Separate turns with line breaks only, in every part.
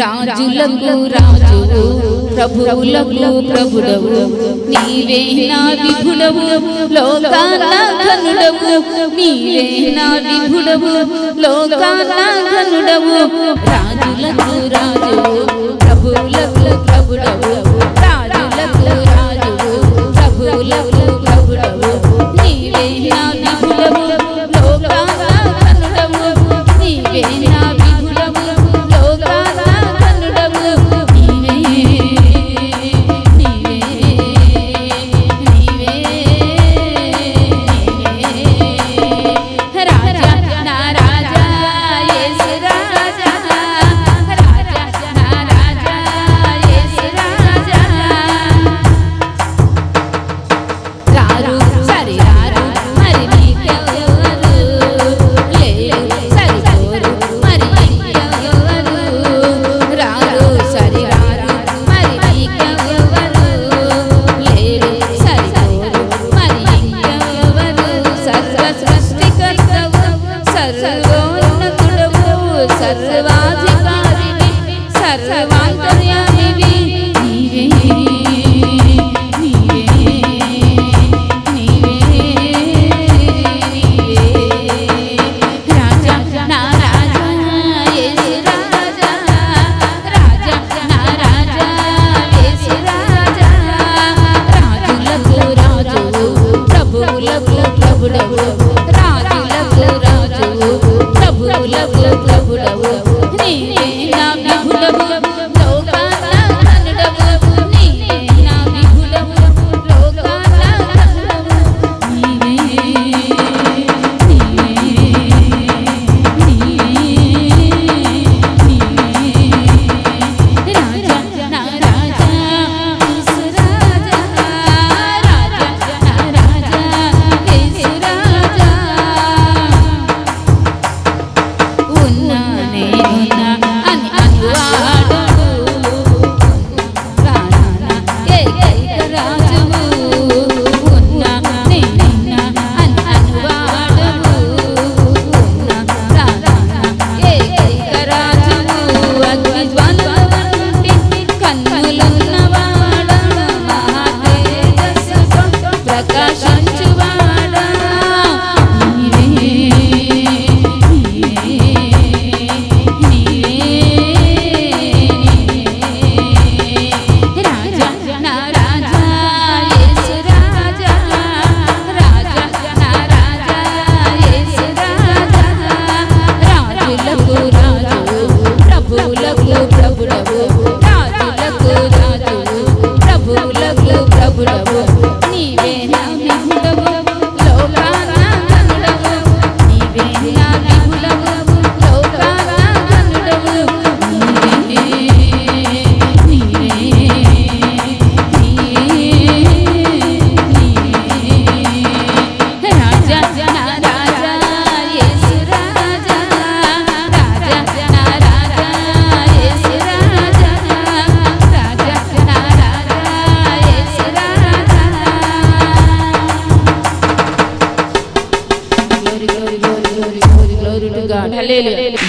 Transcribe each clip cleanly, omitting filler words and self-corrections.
రాజులకు రాజువు ప్రభువులకు ప్రభుడవు నీవే నా విభుడవు లోకాన ఘనుడవు నీవే నా విభుడవు లోకాన ఘనుడవు రాజులకు రాజువు ప్రభువులకు ప్రభుడవు రాజులకు రాజువు ప్రభువులకు ప్రభుడవు నీవే నా విభుడవు లోకాన ఘనుడవు నీవే నా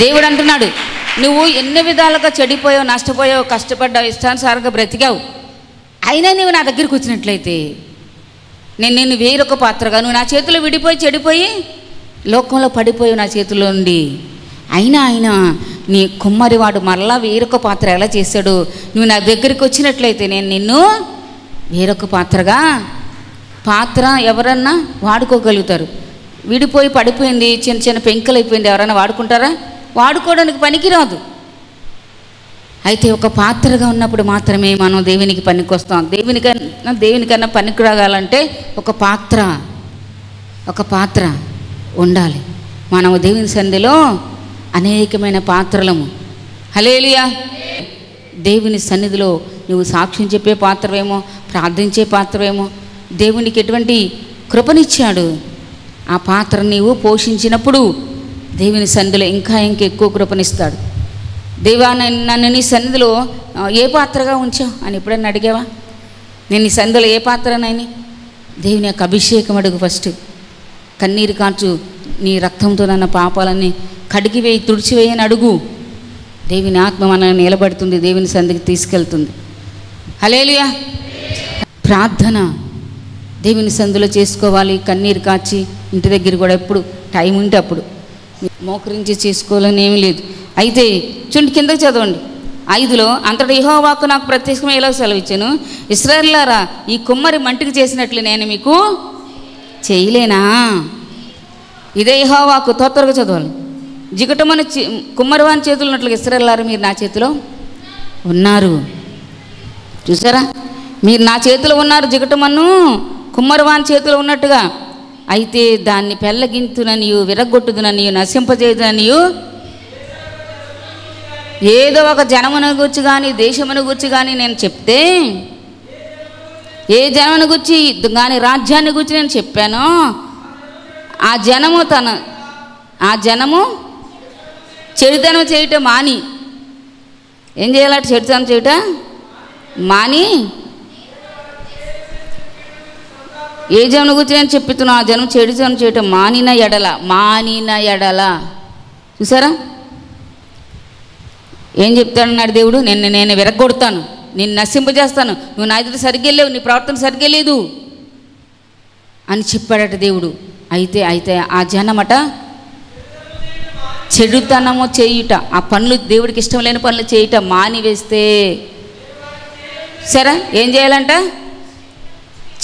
దేవుడు అంటున్నాడు, నువ్వు ఎన్ని విధాలుగా చెడిపోయావు, నష్టపోయావు, కష్టపడ్డావు, ఇష్టానుసారంగా బ్రతికావు, అయినా నువ్వు నా దగ్గరికి వచ్చినట్లయితే నేను నిన్ను వేరొక పాత్రగా, నువ్వు నా చేతిలో విడిపోయి చెడిపోయి లోకంలో పడిపోయావు నా చేతిలో నుండి, అయినా ఆయన నీ కుమ్మరివాడు మరలా వేరొక పాత్ర ఎలా చేశాడు, నువ్వు నా దగ్గరికి వచ్చినట్లయితే నేను నిన్ను వేరొక పాత్రగా, పాత్ర ఎవరన్నా వాడుకోగలుగుతారు, విడిపోయి పడిపోయింది, చిన్న చిన్న పెంకులు అయిపోయింది, ఎవరైనా వాడుకుంటారా? వాడుకోవడానికి పనికిరాదు. అయితే ఒక పాత్రగా ఉన్నప్పుడు మాత్రమే మనం దేవునికి పనికొస్తాం. దేవునికన్నా పనికి రాగాలంటే ఒక పాత్ర ఉండాలి. మనము దేవుని సన్నిధిలో అనేకమైన పాత్రలము. హల్లెలూయా. దేవుని సన్నిధిలో నువ్వు సాక్ష్యం చెప్పే పాత్రవేమో, ప్రార్థించే పాత్రవేమో, దేవునికి ఎటువంటి కృపనిచ్చాడు, ఆ పాత్ర నీవు పోషించినప్పుడు దేవుని సన్నిధిలో ఇంకా ఎక్కువ కృపనిస్తాడు. దేవా, నన్ను నీ సన్నిధిలో ఏ పాత్రగా ఉంచావు అని ఎప్పుడన్నా అడిగావా? నేను నీ సన్నిధిలో ఏ పాత్రనైనా దేవుని యొక్క అభిషేకం అడుగు. ఫస్ట్ కన్నీరు కాచు, నీ రక్తంతో నన్న పాపాలన్నీ కడిగివేయి, తుడిచివేయని అడుగు. దేవుని ఆత్మ మనల్ని నిలబడుతుంది, దేవుని సంధికి తీసుకెళ్తుంది. హల్లెలూయా. ప్రార్థన దేవుని సంధిలో చేసుకోవాలి. కన్నీరు కాచి ఇంటి దగ్గర కూడా ఎప్పుడు టైం ఉంటే అప్పుడు మోకరించి చేసుకోవాలని ఏమీ లేదు. అయితే చూడండి, కిందకి చదవండి. 5లో అంతటా యెహోవా వాక్కు నాకు ప్రత్యక్షంగా ఇలా సెలవిచ్చాను, ఇశ్రాయేలులారా, ఈ కుమ్మరి మంటికి చేసినట్లు నేను మీకు చేయలేనా? ఇదే యెహోవా వాక్కు. త్వరగా చదవాలి. జిగటమని కుమ్మరివాని చేతులు ఉన్నట్లుగా ఇశ్రాయేలులారా, మీరు నా చేతిలో ఉన్నారు. చూసారా, మీరు నా చేతిలో ఉన్నారు, జిగటమన్ను కుమ్మరివాని చేతిలో ఉన్నట్టుగా. అయితే దాన్ని పెళ్ళగింతుననియు విరగొట్టుదుననియు నశింపజేయుదుననియు ఏదో ఒక జనమును గురించి కానీ దేశమును గురించి కానీ నేను చెప్తే, ఏ జనమును గురించి కానీ రాజ్యాన్ని గురించి నేను చెప్పానో ఆ జనము చెడుతనం చేయటం మాని, ఏం చేయాలంటే చెడుతనం చేయటం మాని, ఏ జనం గురించి నేను చెప్తున్నా ఆ జనం చెడుతనం చేయటం మానిన ఎడల. చూసారా ఏం చెప్తాడన్నాడు దేవుడు? నేను విరగొడతాను, నేను నశింపజేస్తాను, నువ్వు నా ఎదుట సరిగ్గా లేవు, నీ ప్రవర్తన సరిగ్గా లేదు అని చెప్పాడట దేవుడు. అయితే ఆ జనమట చెడుతనము చేయుట, ఆ పనులు దేవుడికి ఇష్టం లేని పనులు చేయుట మానివేస్తే, సరే ఏం చేయాలంట?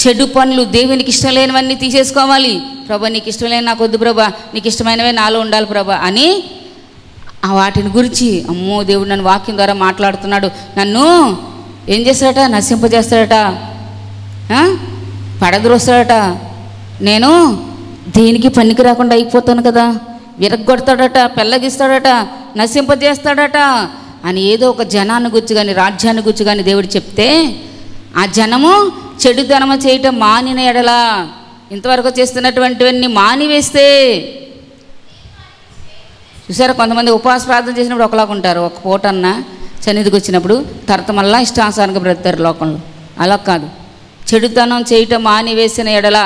చెడు పనులు, దేవునికి ఇష్టం లేనివన్నీ తీసేసుకోవాలి. ప్రభా నీకు ఇష్టం లేని నాకు వద్దు ప్రభా, నీకు ఇష్టమైనవే నాలో ఉండాలి ప్రభా అని ఆ వాటిని గురించి, అమ్మో దేవుడు నన్ను వాక్యం ద్వారా మాట్లాడుతున్నాడు, నన్ను ఏం చేస్తాడట? నశింపజేస్తాడట, పడద్రోస్తాడట, నేను దేనికి పనికి రాకుండా అయిపోతాను కదా, విరగొడతాడట, పెళ్ళగిస్తాడట, నశింపజేస్తాడట అని ఏదో ఒక జనాన్ని గురించి కానీ రాజ్యాన్ని గురించి కానీ దేవుడు చెప్తే, ఆ జనము చెడుతనము చేయటం మానిన ఎడల, ఇంతవరకు చేస్తున్నటువంటివన్నీ మానివేస్తే. చూసారా, కొంతమంది ఉపవాస ప్రార్థన చేసినప్పుడు ఒకలాగా ఉంటారు, ఒక పూట అన్న సన్నిధికి వచ్చినప్పుడు తర్వాత మళ్ళా ఇష్టానుసారంగా బ్రతుకుతారు లోకంలో. అలా కాదు, చెడుతనం చేయటం మానివేసిన ఎడల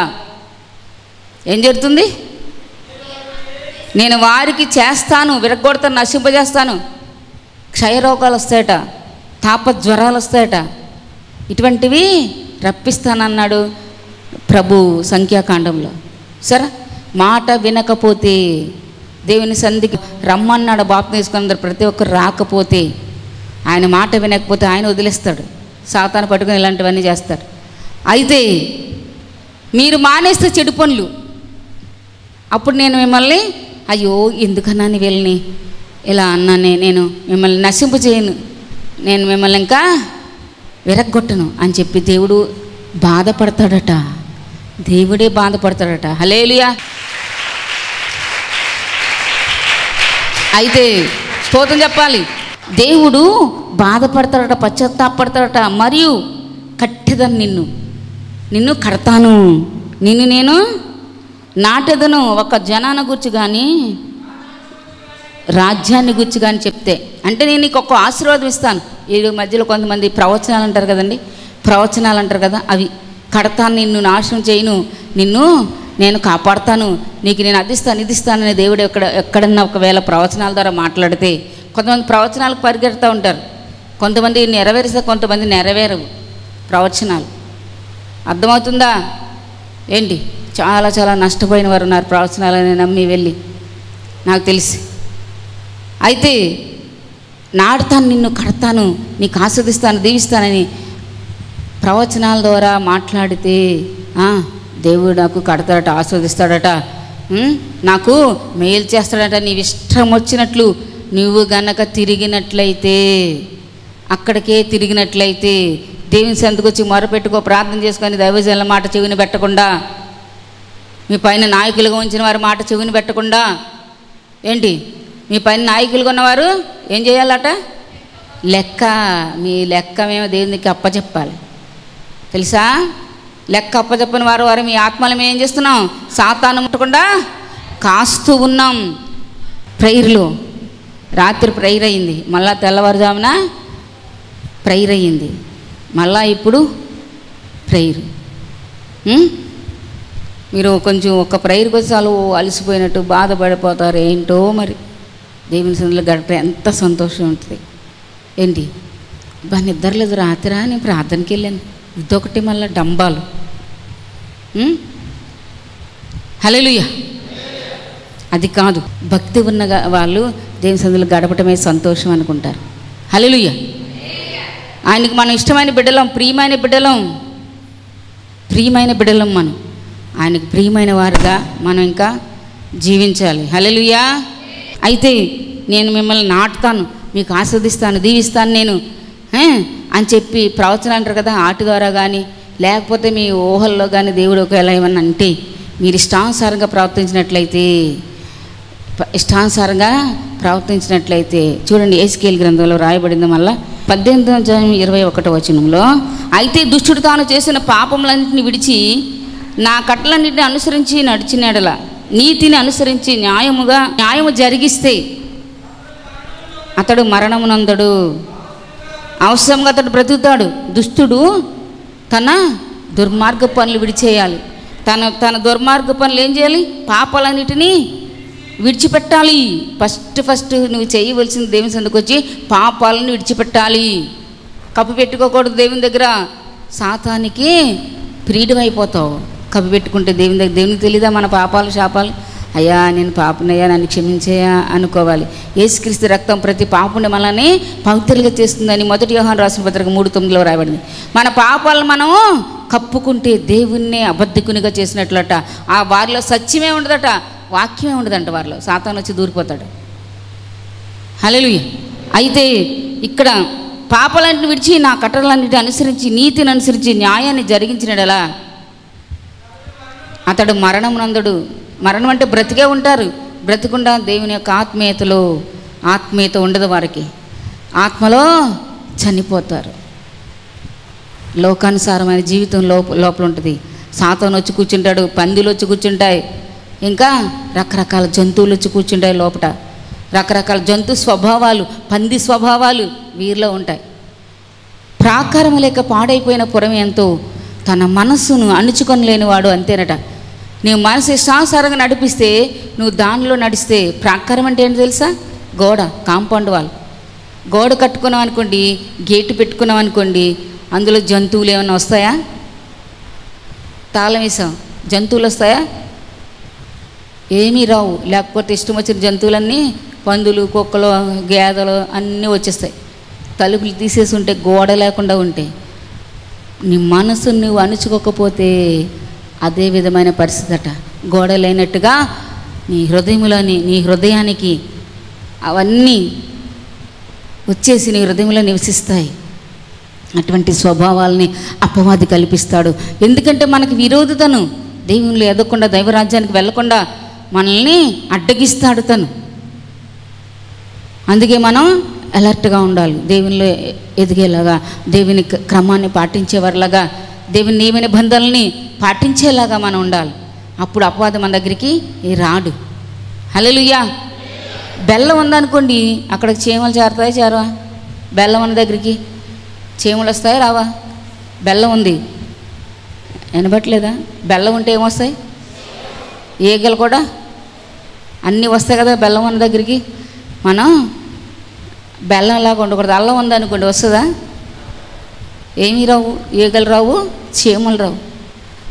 ఏం జరుగుతుంది? నేను వారికి చేస్తాను, విరగొడతాను, నశింపజేస్తాను. క్షయరోగాలు వస్తాయట, తాపజ్వరాలు వస్తాయట, ఇటువంటివి రప్పిస్తానన్నాడు ప్రభు సంఖ్యాకాండంలో. సరే, మాట వినకపోతే, దేవుని సంధికి రమ్మన్నాడు బాప్తిసం తీసుకున్న ప్రతి ఒక్కరు రాకపోతే, ఆయన మాట వినకపోతే ఆయన వదిలేస్తాడు, సాతాను పట్టుకుని ఇలాంటివన్నీ చేస్తాడు. అయితే మీరు మానేస్తే చెడు పనులు, అప్పుడు నేను మిమ్మల్ని అయ్యో ఎందుకన్నాను వీళ్ళని ఇలా అన్నానే, నేను మిమ్మల్ని నశింపు చేయను, నేను మిమ్మల్ని ఇంకా విరగ్గొట్టను అని చెప్పి దేవుడు బాధపడతాడట, దేవుడే బాధపడతాడట. హల్లెలూయా. అయితే స్తోత్రం చెప్పాలి. దేవుడు బాధపడతాడట, పశ్చాత్తాపడతాడట. మరియు కట్టెదను, నిన్ను కడతాను, నిన్ను నేను నాటెదను. ఒక జనాన్ని గురించి కానీ రాజ్యాన్ని గురించి కానీ చెప్తే, అంటే నేను నీకు ఒక ఆశీర్వాదం ఇస్తాను. ఈ మధ్యలో కొంతమంది ప్రవచనాలు అంటారు కదండి, ప్రవచనాలు అంటారు కదా, అవి కడతాను, నిన్ను నాశనం చేయను, నిన్ను నేను కాపాడుతాను, నీకు నేను అది ఇస్తానని దేవుడు ఎక్కడన్నా ఒకవేళ ప్రవచనాల ద్వారా మాట్లాడితే, కొంతమంది ప్రవచనాలకు పరిగెడుతూ ఉంటారు, కొంతమంది నెరవేరిస్తే కొంతమంది నెరవేరవు ప్రవచనాలు. అర్థమవుతుందా ఏంటి? చాలా చాలా నష్టపోయిన వారు ఉన్నారు ప్రవచనాలని నమ్మి వెళ్ళి, నాకు తెలిసి. అయితే నాటుతాను, నిన్ను కడతాను, నీకు ఆస్వాదిస్తాను, దీవిస్తానని ప్రవచనాల ద్వారా మాట్లాడితే దేవుడు నాకు కడతాడట, ఆస్వాదిస్తాడట, నాకు మేలు చేస్తాడట. నీవు ఇష్టం వచ్చినట్లు నువ్వు గనక తిరిగినట్లయితే, అక్కడికే తిరిగినట్లయితే, దేవుని సందుకు వచ్చి మొరపెట్టుకో, ప్రార్థన చేసుకొని దైవజనుల మాట చెవిని పెట్టకుండా, మీ పైన నాయకులుగా ఉంచిన వారి మాట చెవిని పెట్టకుండా, ఏంటి మీ పైన నాయకులుగా ఉన్నవారు ఏం చేయాలట? లెక్క, మీ లెక్క మేము దేవునికి అప్పచెప్పాలి, తెలుసా? లెక్క అప్పచెప్పని వారు మీ ఆత్మలు మేము ఏం చేస్తున్నాం? సాతాను ముట్టకుండా కాస్తూ ఉన్నాం. ప్రేయర్లో రాత్రి ప్రేయర్ అయింది, మళ్ళా తెల్లవారుజామున ప్రేయర్ అయ్యింది, మళ్ళా ఇప్పుడు ప్రేయర్. మీరు కొంచెం ఒక ప్రేయర్కి వచ్చి చాలు అలసిపోయినట్టు బాధపడిపోతారు, ఏంటో మరి దేవుని సన్నిధిలో గడపడం ఎంత సంతోషం ఉంటుంది. ఏంటి బా నిద్రలేదు రాత్రా, నేను ప్రార్థనకి వెళ్ళాను, ఇదొకటి మళ్ళీ డంబాలు. హల్లెలూయా. అది కాదు, భక్తి ఉన్న వాళ్ళు దేవుని సన్నిధిలో గడపటమే సంతోషం అనుకుంటారు. హల్లెలూయా. ఆయనకి మనం ఇష్టమైన బిడ్డలం, ప్రియమైన బిడ్డలం మనం. ఆయనకు ప్రియమైన వారుగా మనం ఇంకా జీవించాలి. హల్లెలూయా. అయితే నేను మిమ్మల్ని నాటుతాను, మీకు ఆస్వాదిస్తాను, దీవిస్తాను నేను అని చెప్పి ప్రవచన అంటారు కదా, ఆటి ద్వారా కానీ లేకపోతే మీ ఊహల్లో కానీ దేవుడు ఒకవేళ ఏమన్నా అంటే మీరు ఇష్టానుసారంగా ప్రవర్తించినట్లయితే చూడండి, ఎహెజ్కేలు గ్రంథంలో రాయబడింది మళ్ళా 18:21 వచనంలో, అయితే దుష్టుడు తాను చేసిన పాపములన్నింటిని విడిచి నా కట్టలన్నింటిని అనుసరించి నడిచిన ఎడల, నీతిని అనుసరించి న్యాయము జరిగిస్తే అతడు మరణమునందడు. అవసరంగా అతడు బ్రతుకుతాడు. దుష్టుడు తన దుర్మార్గ పనులు విడిచేయాలి. తన దుర్మార్గ పనులు ఏం చేయాలి? పాపాలన్నిటినీ విడిచిపెట్టాలి. ఫస్ట్ నువ్వు చేయవలసింది దేవుని సన్నిధికి వచ్చి పాపాలను విడిచిపెట్టాలి. కప్పు పెట్టుకోకూడదు దేవుని దగ్గర. సాతానికి ప్రియుడు అయిపోతావు కప్పు పెట్టుకుంటే దేవుని దగ్గర. దేవునికి తెలీదా మన పాపాలు శాపాలు? అయ్యా నేను పాపనయ్యా, నన్ను క్షమించేయా అనుకోవాలి. యేసుక్రీస్తు రక్తం ప్రతి పాపుని మనల్ని పవిత్రులుగా చేస్తుందని 1 యోహాను రాసిన పత్రిక 3:9 రాయబడింది. మన పాపాలను మనం కప్పుకుంటే దేవుణ్ణి అబద్ధికునిగా చేసినట్లట. ఆ వారిలో సత్యమే ఉండదట, వాక్యమే ఉండదంట. వారిలో సాతాను వచ్చి దూరిపోతాడు. హల్లెలూయా. అయితే ఇక్కడ పాపాలన్నిటిని విడిచి నా కట్టడలన్నిటిని అనుసరించి నీతిని అనుసరించి న్యాయాన్ని జరిగించినడలా అతడు మరణమునందుడు. మరణం అంటే బ్రతికే ఉంటారు. బ్రతికుండా దేవుని యొక్క ఆత్మీయత ఉండదు వారికి. ఆత్మలో చనిపోతారు. లోకానుసారమైన జీవితం లోపల ఉంటుంది. సాతాను వచ్చి కూర్చుంటాడు, పందులు వచ్చి కూర్చుంటాయి, ఇంకా రకరకాల జంతువులు వచ్చి కూర్చుంటాయి లోపల. రకరకాల జంతు స్వభావాలు, పంది స్వభావాలు వీరిలో ఉంటాయి. ప్రాకారం లేక పాడైపోయిన పురం ఎంతో తన మనస్సును అణుచుకొని లేనివాడు అంతేనట. నీవు మనసు ఇష్టానుసారంగా నడిపిస్తే, నువ్వు దానిలో నడిస్తే, ప్రాకారం అంటే ఏంటి తెలుసా? గోడ, కాంపౌండ్ వాల్. గోడ కట్టుకున్నాం అనుకోండి, గేటు పెట్టుకున్నాం అనుకోండి, అందులో జంతువులు ఏమైనా వస్తాయా? తాళం వేసాం, జంతువులు వస్తాయా? ఏమీ రావు. లేకపోతే ఇష్టం వచ్చిన జంతువులన్నీ, పందులు, కుక్కలు, గేదెలు అన్నీ వచ్చేస్తాయి. తలుపులు తీసేసి ఉంటే, గోడ లేకుండా ఉంటే, నీ మనసు నువ్వు అణుచుకోకపోతే అదే విధమైన పరిస్థితి అట. గోడ లేనట్టుగా నీ హృదయానికి అవన్నీ వచ్చేసి నీ హృదయంలో నివసిస్తాయి. అటువంటి స్వభావాల్ని అపవాది కల్పిస్తాడు. ఎందుకంటే మనకి విరోధతను, దేవుళ్ళు ఎదగకుండా, దైవరాజ్యానికి వెళ్లకుండా మనల్ని అడ్డగిస్తాడు తను. అందుకే మనం అలర్ట్గా ఉండాలి. దేవునిలో ఎదిగేలాగా, దేవుని క్రమాన్ని పాటించేవారిలాగా, దేవుని నియమ నిబంధనల్ని పాటించేలాగా మనం ఉండాలి. అప్పుడు అపవాదం మన దగ్గరికి రాడు. హల్లెలూయా. బెల్లం ఉందనుకోండి, అక్కడికి చీమలు చేరతాయి చేరవా? బెల్లం ఉన్న దగ్గరికి చీమలు వస్తాయి రావా? బెల్లం ఉంది, వినబట్లేదా? బెల్లం ఉంటే ఏమొస్తాయి? ఈగలు కూడా అన్నీ వస్తాయి కదా బెల్లం ఉన్న దగ్గరికి. మనం బెల్లంలాగా ఉండకూడదు. అల్లం ఉందనుకోండి, వస్తుందా? ఏమీ రావు, ఈగలు రావు, చీమలు రావు.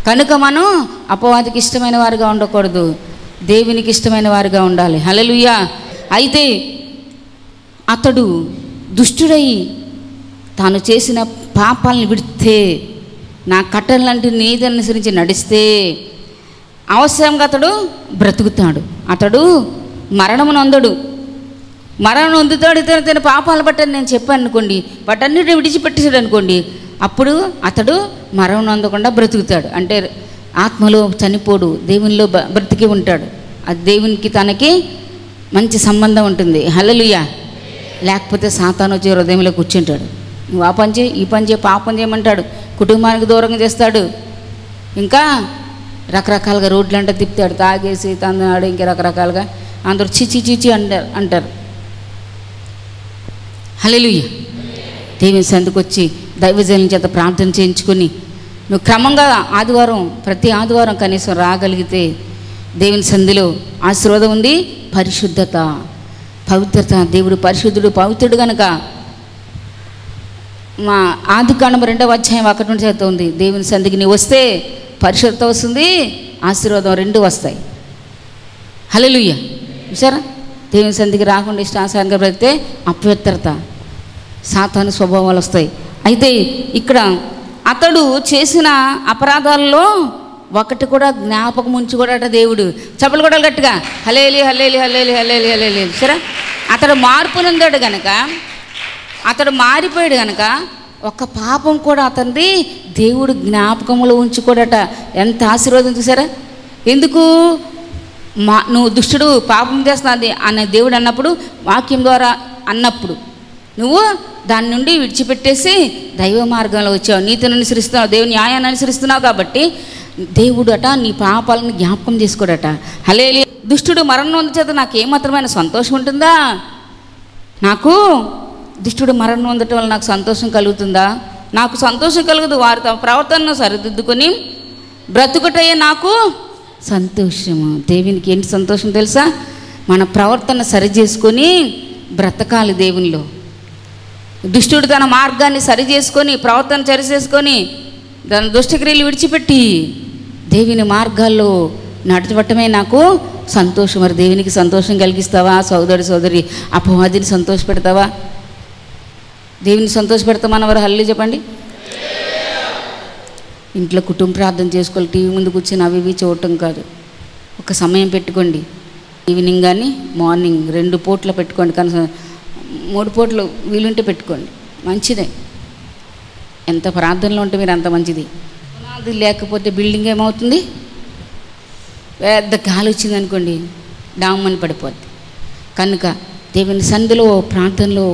కనుక మనం అపవాదికి ఇష్టమైన వారుగా ఉండకూడదు, దేవునికి ఇష్టమైన వారుగా ఉండాలి. హల్లెలూయా. అయితే అతడు దుష్టుడై తాను చేసిన పాపాలను విడితే, నా కట్టడలంటే నీతి అనుసరించి నడిస్తే అవసరంగా అతడు బ్రతుకుతాడు. అతడు మరణమునందడు. మరణం పొందుతాడు. తన పాపాలు బట్టని నేను చెప్పాను అనుకోండి, వాటన్నిటిని విడిచిపెట్టేసాడు అనుకోండి, అప్పుడు అతడు మరణం అందకుండా బ్రతుకుతాడు. అంటే ఆత్మలో చనిపోడు, దేవునిలో బ్రతికి ఉంటాడు. అది దేవునికి తనకి మంచి సంబంధం ఉంటుంది. హల్లెలూయా. లేకపోతే సాతాను వచ్చి హృదయంలో కూర్చుంటాడు. నువ్వు ఆ పని చేయి, ఈ పని చేయి, పాపం చేయమంటాడు, కుటుంబానికి దూరంగా చేస్తాడు, ఇంకా రకరకాలుగా రోడ్లు అంటే తిప్పుతాడు, తాగేసి తన్నాడు, ఇంకా రకరకాలుగా అందరూ చిచి అంటారు. హల్లెలూయా. దేవుని సందుకు వచ్చి దైవజనుల చేత ప్రార్థన చేయించుకొని నువ్వు క్రమంగా ప్రతి ఆదివారం కనీసం రాగలిగితే దేవుని సంధిలో ఆశీర్వాదం ఉంది, పరిశుద్ధత. పవిత్రత, దేవుడు పరిశుద్ధుడు, పవిత్రుడు కనుక మా ఆదికాండం 2వ అధ్యాయం 1 నుంచి చదువుతుంది. దేవుని సన్నిధికి నీవు వస్తే పరిశుద్ధత వస్తుంది, ఆశీర్వాదం 2 వస్తాయి. హల్లెలూయా. చూసారా, దేవుని సన్నిధికి రాకుండా ఇష్టానుసారంగా బ్రతికితే అపవిత్రత, సాతాను స్వభావాలు వస్తాయి. అయితే ఇక్కడ అతడు చేసిన అపరాధాల్లో ఒకటి కూడా జ్ఞాపకం ఉంచుకోడట దేవుడు. చప్పలు కొడాలి గట్టిగా, hallelujah hallelujah hallelujah hallelujah hallelujah. సరే, అతడు మార్పు నొందాడు గనక, అతడు మారిపోయాడు గనక ఒక్క పాపం కూడా అతనిది దేవుడు జ్ఞాపకంలో ఉంచుకోడట. ఎంత ఆశీర్వాదం చూసారా. ఎందుకు? నువ్వు దుష్టుడు, పాపం చేస్తున్నది అన్న దేవుడు అన్నప్పుడు, వాక్యం ద్వారా అన్నప్పుడు నువ్వు దాని నుండి విడిచిపెట్టేసి దైవ మార్గంలో వచ్చావు, నీతిని అనుసరిస్తున్నావు, దేవుని న్యాయాన్ని అనుసరిస్తున్నావు. కాబట్టి దేవుడు అట నీ పాపాలను జ్ఞాపకం చేసుకోడట. హల్లేలూయా. దుష్టుడు మరణం పొందచేత నాకు ఏమాత్రమైన సంతోషం ఉంటుందా? నాకు దుష్టుడు మరణం పొందటం వల్ల నాకు సంతోషం కలుగుతుందా? నాకు సంతోషం కలుగుతుంది. వారు తమ ప్రవర్తనను సరిదిద్దుకొని బ్రతుకుటయే నాకు సంతోషము. దేవునికి ఏంటి సంతోషం తెలుసా? మన ప్రవర్తన సరి చేసుకొని బ్రతకాలి దేవునిలో. దుష్టుడు తన మార్గాన్ని సరి చేసుకొని, ప్రవర్తన సరి చేసుకొని, దాని దుష్టక్రియలు విడిచిపెట్టి దేవుని మార్గాల్లో నడవటమే నాకు సంతోషం. మరి దేవునికి సంతోషం కలిగిస్తావా? సోదరి అపవాదిని సంతోషపెడతావా? దేవుని సంతోషపెడతామన్నవారు హల్లెలూయా చెప్పండి. ఇంట్లో కుటుంబ ప్రార్థన చేసుకోవాలి, టీవీ ముందు కూర్చొని అవి ఇవి చూడటం కాదు. ఒక సమయం పెట్టుకోండి, ఈవినింగ్ కానీ మార్నింగ్ 2 పూట్ల పెట్టుకోండి, కనీసం 3 పూటలు వీలుంటే పెట్టుకోండి, మంచిదే. ఎంత ప్రార్థనలో ఉంటే మీరు అంత మంచిది. అది లేకపోతే బిల్డింగ్ ఏమవుతుంది? పెద్ద గాలి వచ్చింది అనుకోండి, డామ్మని పడిపోద్ది. కనుక దేవుని సన్నిధిలో, ప్రార్థనలో,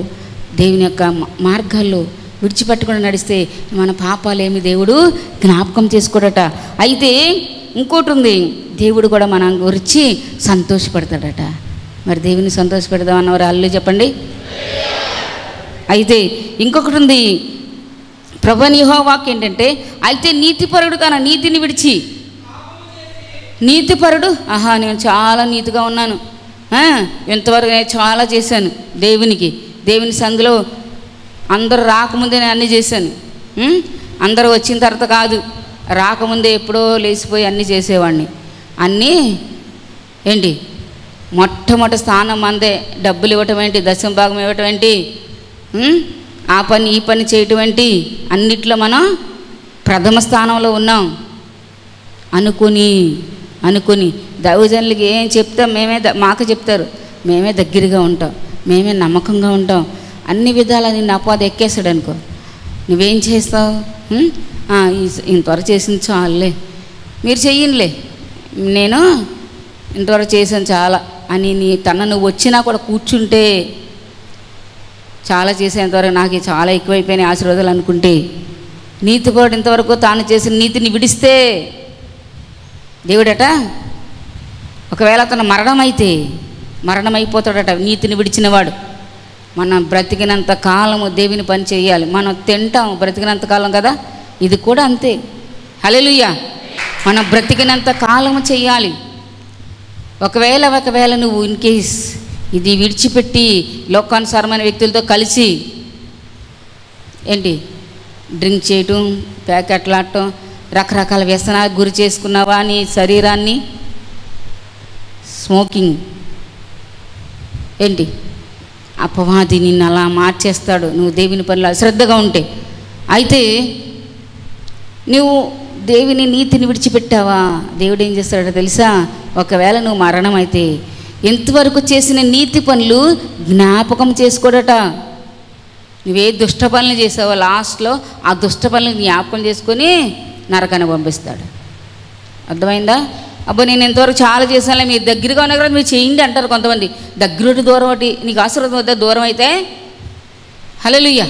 దేవుని యొక్క మార్గాల్లో విడిచిపెట్టకుండా నడిస్తే మన పాపాలేమి దేవుడు జ్ఞాపకం చేసుకోడట. అయితే ఇంకోటి ఉంది, దేవుడు కూడా మన గురించి సంతోషపడతాడట. మరి దేవుని సంతోషపెడదాం అన్నవారు హల్లెలూయా చెప్పండి. అయితే ఇంకొకటి ఉంది, ప్రభువైన యెహోవా వాక్యం ఏంటంటే, అయితే నీతిపరుడు తన నీతిని విడిచి, నీతిపరుడు నేను చాలా నీతిగా ఉన్నాను, ఇంతవరకు నేను చాలా చేశాను దేవునికి, దేవుని సందులో అందరూ రాకముందే నేను అన్నీ చేశాను, అందరూ వచ్చిన తర్వాత కాదు, రాకముందే ఎప్పుడో లేచిపోయి అన్నీ చేసేవాడిని, అన్నీ ఏంటి మొట్టమొదటి స్థానం మందే, డబ్బులు ఇవ్వటం ఏంటి, దశమ భాగం ఇవ్వటం ఏంటి, ఆ పని ఈ పని చేయటం ఏంటి, అన్నిట్లో మనం ప్రథమ స్థానంలో ఉన్నాం అనుకుని దైవజనులకి ఏం చెప్తాం, మాకు చెప్తారు, మేమే దగ్గరగా ఉంటాం, మేమే నమ్మకంగా ఉంటాం, అన్ని విధాలా నిన్ను అపవాది ఎక్కేస్తాడు అనుకో, నువ్వేం చేస్తావు? ఇంతవరకు చేసింది చాలులే, మీరు చెయ్యనులే, నేను ఇంతవరకు చేశాను చాలా అని నువ్వు వచ్చినా కూడా కూర్చుంటే, చాలా చేసేంతవరకు నాకు చాలా ఎక్కువైపోయినాయి ఆశీర్వాదాలు అనుకుంటే, నీతిపరుడు ఇంతవరకు తాను చేసిన నీతిని విడిస్తే దేవుడట ఒకవేళ అతను మరణమైపోతాడట నీతిని విడిచినవాడు. మనం బ్రతికినంత కాలము దేవుని పని చేయాలి. మనం తింటాం బ్రతికినంత కాలం కదా, ఇది కూడా అంతే. హల్లెలూయా. మనం బ్రతికినంత కాలము చేయాలి. ఒకవేళ నువ్వు ఇన్ కేస్ ఇది విడిచిపెట్టి లోకానుసారమైన వ్యక్తులతో కలిసి ఏంటి డ్రింక్ చేయటం, ప్యాకెట్లాడటం, రకరకాల వ్యసనాలకు గురి చేసుకున్నావా నీ శరీరాన్ని, స్మోకింగ్ ఏంటి, అపవాది నిన్ను అలా మార్చేస్తాడు నువ్వు దేవుని పనిలో అశ్రద్ధగా ఉంటే. అయితే నువ్వు దేవుని నీతిని విడిచిపెట్టావా, దేవుడు ఏం చేస్తాడో తెలుసా? ఒకవేళ నువ్వు మరణం అయితే ఎంతవరకు చేసిన నీతి పనులు జ్ఞాపకం చేసుకోడట. నువ్వే దుష్ట పనులు చేసావో లాస్ట్లో ఆ దుష్ట పనులు జ్ఞాపకం చేసుకొని నరకాన్ని పంపిస్తాడు. అర్థమైందా? అబ్బా నేను ఎంతవరకు చాలా చేశానులే, మీరు దగ్గరగా ఉన్నా కూడా మీరు చేయండి అంటారు కొంతమంది. దగ్గర దూరం ఒకటి నీకు ఆశీర్వాదం వద్ద దూరం అయితే హల్లెలూయా.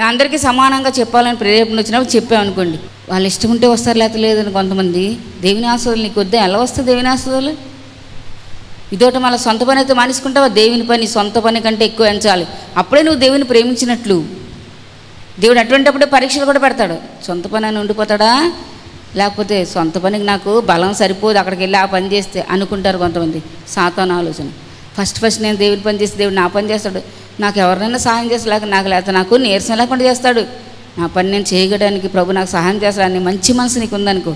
అందరికీ సమానంగా చెప్పాలని ప్రేరేపణ వచ్చినప్పుడు చెప్పామనుకోండి, వాళ్ళు ఇష్టం ఉంటే వస్తారు, లేకపోతే లేదని కొంతమంది. దేవుని ఆశీర్వాదాలు నీకు వద్దా? ఎలా వస్తుంది దేవుని ఆశీర్వాదాలు? ఇదోటి మళ్ళీ సొంత పని అయితే మానేసుకుంటావా? దేవుని పని సొంత పని కంటే ఎక్కువ ఎంచాలి, అప్పుడే నువ్వు దేవుని ప్రేమించినట్లు. దేవుడు అటువంటిప్పుడే పరీక్షలు కూడా పెడతాడు. సొంత పని అని ఉండిపోతాడా, లేకపోతే సొంత పనికి నాకు బలం సరిపోదు అక్కడికి వెళ్ళి ఆ పని చేస్తే అనుకుంటారు కొంతమంది. సాతాను ఆలోచన. ఫస్ట్ నేను దేవుని పని చేసి దేవుడు నా పని చేస్తాడు. నాకు ఎవరినైనా సహాయం చేసేలాగా నాకు నీరసం లేకుండా చేస్తాడు. నా పని నేను చేయడానికి ప్రభు నాకు సహాయం చేస్తాడు అని మంచి మనసు నీకు ఉందనుకో,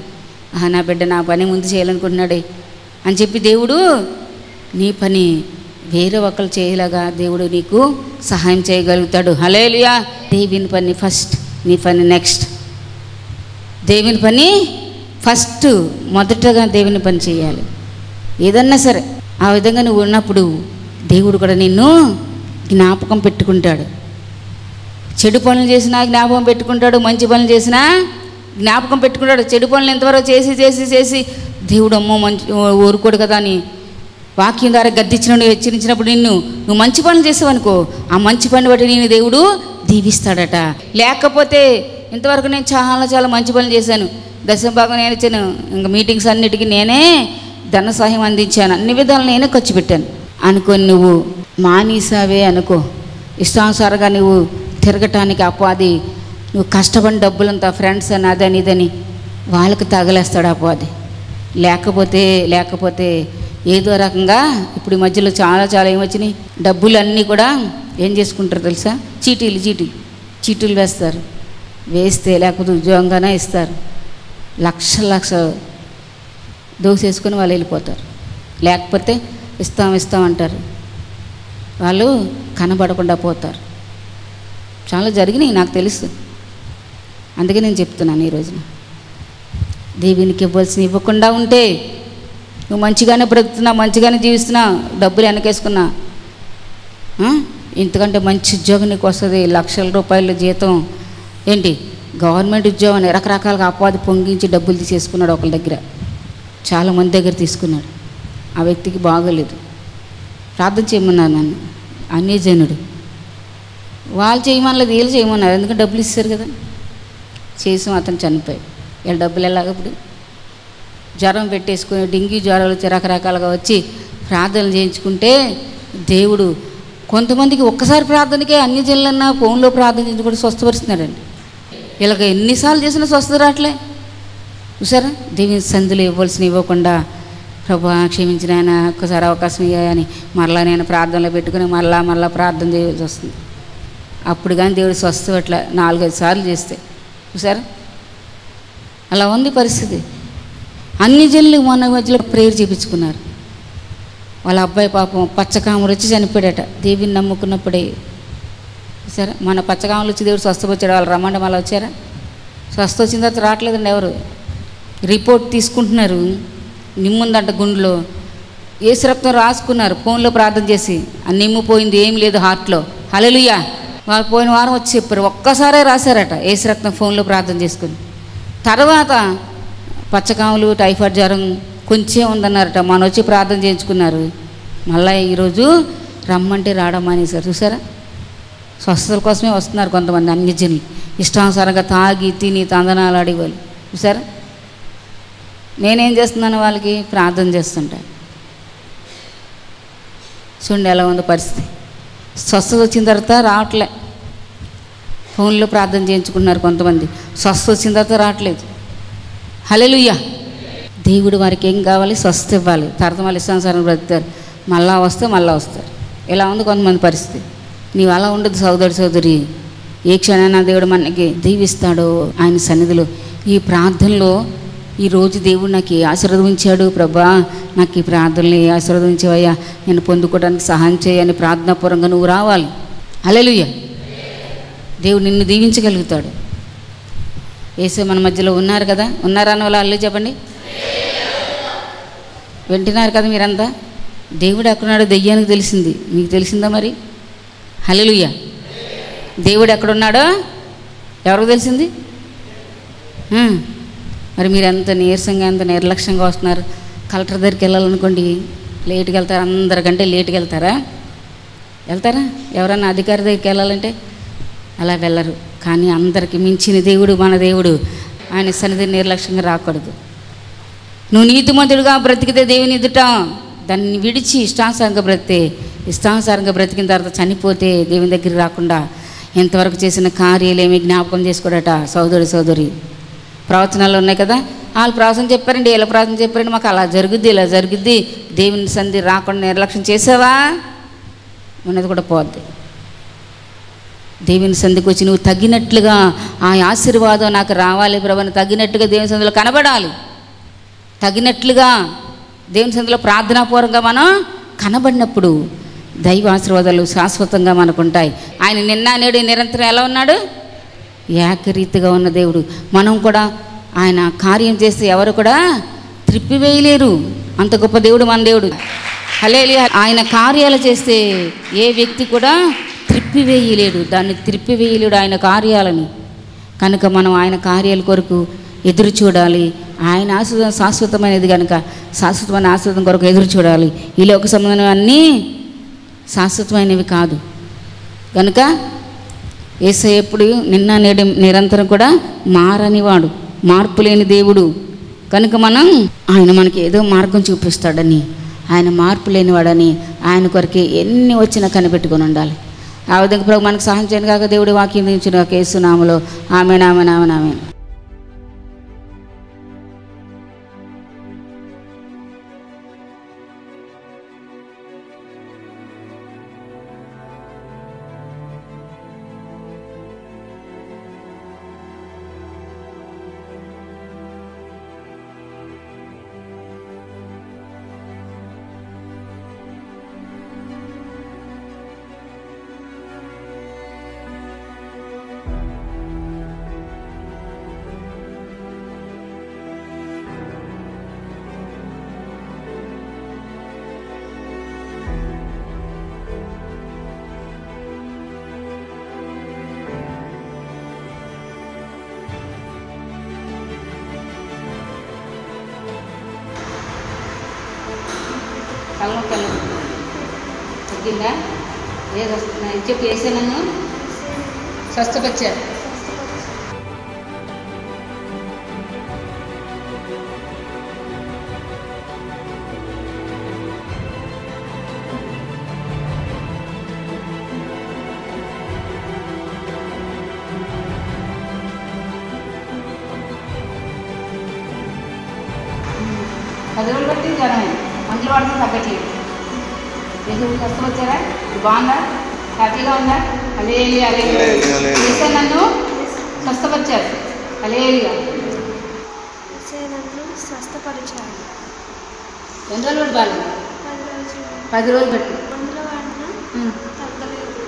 నా బిడ్డ నా పని ముందు చేయాలనుకుంటున్నాడే అని చెప్పి దేవుడు నీ పని వేరే ఒకరు చేయలాగా దేవుడు నీకు సహాయం చేయగలుగుతాడు. హల్లెలూయా. దేవుని పని ఫస్ట్, నీ పని నెక్స్ట్. దేవుని పని ఫస్ట్, మొదటగా దేవుని పని చేయాలి ఏదన్నా సరే. ఆ విధంగా నువ్వు ఉన్నప్పుడు దేవుడు కూడా నిన్ను జ్ఞాపకం పెట్టుకుంటాడు. చెడు పనులు చేసినా జ్ఞాపకం పెట్టుకుంటాడు, మంచి పనులు చేసినా జ్ఞాపకం పెట్టుకుంటాడు. చెడు పనులు ఎంతవరకు చేసి చేసి చేసి దేవుడు అమ్మో మంచి ఊరుకోడు కదా అని వాక్యం ద్వారా గద్దించినప్పుడు హెచ్చరించినప్పుడు నువ్వు మంచి పనులు చేసావనుకో, ఆ మంచి పని బట్టి నేను దేవుడు దీవిస్తాడట. లేకపోతే ఇంతవరకు నేను చాలా చాలా మంచి పనులు చేశాను, దశభాగం నేను ఇచ్చాను, ఇంకా మీటింగ్స్ అన్నిటికీ నేనే ధన సహాయం అందించాను, అన్ని విధాలు నేనే ఖర్చు పెట్టాను అనుకొని నువ్వు మానేసావే అనుకో, ఇష్టానుసారంగా నువ్వు తిరగటానికి అపవాది నువ్వు కష్టపడిన డబ్బులంతా ఫ్రెండ్స్ అని అదని ఇదని వాళ్ళకి తగలేస్తాడు అపవాది. లేకపోతే ఏదో రకంగా ఇప్పుడు ఈ మధ్యలో చాలా చాలా ఏమొచ్చినాయి, డబ్బులు అన్నీ కూడా ఏం చేసుకుంటారు తెలుసా, చీటీలు వేస్తారు. వేస్తే లేకపోతే ఉద్యోగంగానే ఇస్తారు, లక్ష దోసేసుకొని వాళ్ళు వెళ్ళిపోతారు. లేకపోతే ఇస్తాం అంటారు, వాళ్ళు కనబడకుండా పోతారు. చాలా జరిగినాయి నాకు తెలుసు. అందుకే నేను చెప్తున్నాను ఈ రోజున, దేవునికి ఇవ్వాల్సిన ఇవ్వకుండా ఉంటే నువ్వు మంచిగానే బ్రతుకుతున్నా, మంచిగానే జీవిస్తున్నా, డబ్బులు వెనకేసుకున్నా, ఇంతకంటే మంచి ఉద్యోగం నీకు వస్తుంది, లక్షల రూపాయల జీతం, ఏంటి గవర్నమెంట్ ఉద్యోగాన్ని రకరకాలుగా అపవాది పొంగించి డబ్బులు తీసేసుకున్నాడు. ఒకళ్ళ దగ్గర, చాలామంది దగ్గర తీసుకున్నాడు. ఆ వ్యక్తికి బాగోలేదు. ప్రార్థన చేయమన్నారు నన్ను, అన్యజనుడు. వాళ్ళు చేయమనలేదు, వీళ్ళు చేయమన్నారు, ఎందుకంటే డబ్బులు ఇస్తారు కదా. చేసాం, అతను చనిపోయాడు. వీళ్ళ డబ్బులు ఎలాగప్పుడు జ్వరం పెట్టేసుకుని డెంగ్యూ జ్వరాలు వచ్చి రకరకాలుగా వచ్చి ప్రార్థనలు చేయించుకుంటే దేవుడు కొంతమందికి ఒక్కసారి ప్రార్థనకే అన్ని జిల్లన్నా ఫోన్లో ప్రార్థన చేయించుకుంటే స్వస్థపరుస్తున్నాడండి. ఇలాగ ఎన్నిసార్లు చేసినా స్వస్థత రావట్లే. చూసారా, దేవుని సందులు ఇవ్వాల్సిన ఇవ్వకుండా ప్రభా క్షమించిన ఆయన ఒక్కసారి అవకాశం ఇవ్వని మరలా నేను ప్రార్థనలో పెట్టుకుని మరలా ప్రార్థన చేయాల్సి వస్తుంది. అప్పుడు కానీ దేవుడు స్వస్థపట్ల 4-5 సార్లు చేస్తే. చూసారా, అలా ఉంది పరిస్థితి. అన్ని జనులు మొన్న మధ్యలో ప్రేయర్ చేయించుకున్నారు. వాళ్ళ అబ్బాయి పాపం పచ్చకాములు వచ్చి చనిపోయాడట, దేవుని నమ్ముకున్నప్పుడే. సరే, మన పచ్చకాములు వచ్చి దేవుడు స్వస్థపరిచాడు. వాళ్ళు రమ్మంటే మళ్ళీ వచ్చారా? స్వస్థ వచ్చిన తర్వాత రావట్లేదండి ఎవరు. రిపోర్ట్ తీసుకుంటున్నారు, నిమ్ముందంట గుండెలో, ఏసు రక్తం రాసుకున్నారు ఫోన్లో ప్రార్థన చేసి, ఆ నిమ్ము పోయింది, ఏం లేదు హార్ట్లో. హల్లెలూయా. వాళ్ళు పోయిన వారం వచ్చి చెప్పారు, ఒక్కసారే రాశారట ఏసు రక్తం ఫోన్లో ప్రార్థన చేసుకుని. తర్వాత పచ్చకాములు టైఫాయిడ్ జ్వరం కొంచెం ఉందన్నారట, మన వచ్చి ప్రార్థన చేయించుకున్నారు. మళ్ళీ ఈరోజు రమ్మంటే రావడం మానేశారు. చూసారా, స్వస్థతల కోసమే వస్తున్నారు కొంతమంది అన్ని జనులు, ఇష్టానుసారంగా తాగి తిని తందనాలు ఆడేవాళ్ళు. చూసారా, నేనేం చేస్తున్నాను, వాళ్ళకి ప్రార్థన చేస్తుంటా. చూడండి ఎలా ఉందో పరిస్థితి. స్వస్థత వచ్చిన తర్వాత రావట్లే, ఫోన్లో ప్రార్థన చేయించుకున్నారు కొంతమంది, స్వస్థత వచ్చిన తర్వాత రావట్లేదు. హల్లెలూయా. దేవుడు వారికి ఏం కావాలి, స్వస్థ ఇవ్వాలి. తర్వాత వాళ్ళు ఇష్టానుసారం బ్రతుకుతారు, మళ్ళా వస్తారు. ఇలా ఉంది కొంతమంది పరిస్థితి. నీవు అలా ఉండదు సోదరి. ఏ క్షణాన దేవుడు మనకి దీవిస్తాడో ఆయన సన్నిధిలో. ఈ ప్రార్థనలో ఈరోజు దేవుడు నాకు ఆశీర్వదించాడు, ప్రభా నాకు ఈ ప్రార్థనలు ఆశీర్వదించేవయ్యా, నేను పొందుకోవడానికి సహాయం చేయని ప్రార్థనాపూర్వంగా నువ్వు రావాలి. హల్లెలూయా. దేవుడు నిన్ను దీవించగలుగుతాడు. యేసు మన మధ్యలో ఉన్నారు కదా, ఉన్నారా అని వాళ్ళు చెప్పండి. వింటున్నారు కదా మీరంతా. దేవుడు ఎక్కడున్నాడో దెయ్యానికి తెలిసింది, మీకు తెలిసిందా మరి? హల్లెలూయా. దేవుడు ఎక్కడున్నాడో ఎవరికి తెలిసింది? మరి మీరు ఎంత నీరసంగా ఎంత నిర్లక్ష్యంగా వస్తున్నారు. కలెక్టర్ దగ్గరికి వెళ్ళాలనుకోండి, లేట్కి వెళ్తారు, అందరికంటే లేట్కి వెళ్తారా? ఎవరన్నా అధికారి దగ్గరికి వెళ్ళాలంటే అలా వెళ్ళరు. కానీ అందరికి మించిన దేవుడు మన దేవుడు, ఆయన సన్నిధి నిర్లక్ష్యంగా రాకూడదు. నువ్వు నీతిమంతుడుగా బ్రతికితే దేవుని ఎదుట, దాన్ని విడిచి ఇష్టానుసారంగా బ్రతికిన తర్వాత చనిపోతే దేవుని దగ్గరికి రాకుండా ఎంతవరకు చేసిన కార్యాలు ఏమి జ్ఞాపకం చేసుకోడట. సోదరి ప్రవచనాలు ఉన్నాయి కదా, వాళ్ళు ప్రార్థన చెప్పారండి, ఇలా ప్రార్థన చెప్పారండి, మాకు అలా జరుగుద్ది, ఇలా జరుగుద్ది, దేవుని సన్నిధి రాకుండా నిర్లక్ష్యం చేసావా ఉన్నది కూడా పోద్ది. దేవుని సన్నిధికి వచ్చి నువ్వు తగినట్లుగా ఆ ఆశీర్వాదం నాకు రావాలి ప్రభువుని తగినట్టుగా దేవుని సన్నిధిలో కనబడాలి. తగినట్లుగా దేవుని సన్నిధిలో ప్రార్థనాపూర్వకంగా మనం కనబడినప్పుడు దైవ ఆశీర్వాదాలు శాశ్వతంగా మనకు ఉంటాయి. ఆయన నిన్న నేడు నిరంతరం ఎలా ఉన్నాడు? ఏకరీతిగా ఉన్న దేవుడు. మనం కూడా ఆయన కార్యం చేస్తే ఎవరు కూడా త్రిప్పివేయలేరు. అంత గొప్ప దేవుడు మన దేవుడు. హల్లెలూయా. ఆయన కార్యాలు చేస్తే ఏ వ్యక్తి కూడా త్రిప్పివేయలేడు, దాన్ని త్రిప్పివేయలేడు ఆయన కార్యాలను. కనుక మనం ఆయన కార్యాల కొరకు ఎదురు చూడాలి. ఆయన ఆశీర్వాదం శాశ్వతమైనది కనుక శాశ్వతమైన ఆశీర్వాదం కొరకు ఎదురు చూడాలి. ఈ లోక సంబంధం అన్నీ శాశ్వతమైనవి కాదు. కనుక యేసయ్య ఎప్పుడు నిన్న నేడు నిరంతరం కూడా మారనివాడు, మార్పు లేని దేవుడు. కనుక మనం ఆయన మనకి ఏదో మార్గం చూపిస్తాడని, ఆయన మార్పు లేనివాడని ఆయన కొరకే ఎన్ని వచ్చినా కనిపెట్టుకొని ఉండాలి. ఆ విధంగా ప్రభు మనకు సహాయం చేయను కాక దేవుడి వాక్యం దించిన యేసు నామములో ఆమేన్ ఆమేన్ ఆమేన్ ఆమేన్. తగ్గిందా? ఏది వస్తున్నా చెప్పు. వేసే నన్ను స్వస్థపరిచారు. పది రోజులు బట్టి జ్వరమే, మందులు వాడితే తగ్గట్లేదు. స్వస్థపరిచారా? బాగుందా? హ్యాపీగా ఉందా? హల్లెలూయా హల్లెలూయా. నన్ను స్వస్థపరిచారు. హల్లెలూయా.
స్వస్థపరిచారు.
ఎన్ని రోజులు బట్టి బాగాలేదు? 10 రోజులు బట్టి
తగ్గలేదు.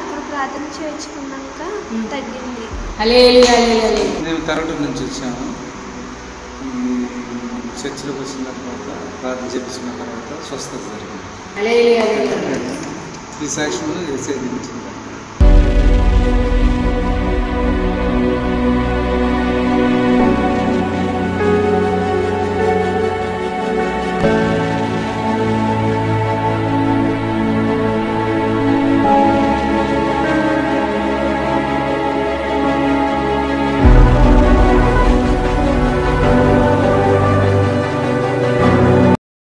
అక్కడ ప్రార్థన చేయించుకున్నాక తగ్గింది.
హల్లెలూయా.
మేము కరెక్ట్ నుంచి వచ్చాము. చర్చిలోకి వచ్చిన తర్వాత ప్రార్థన చేయించిన తర్వాత స్వస్థత జరిగింది.
హల్లెలూయా.
ఈ సాక్ష్యంలో యేసయ్య దించింది.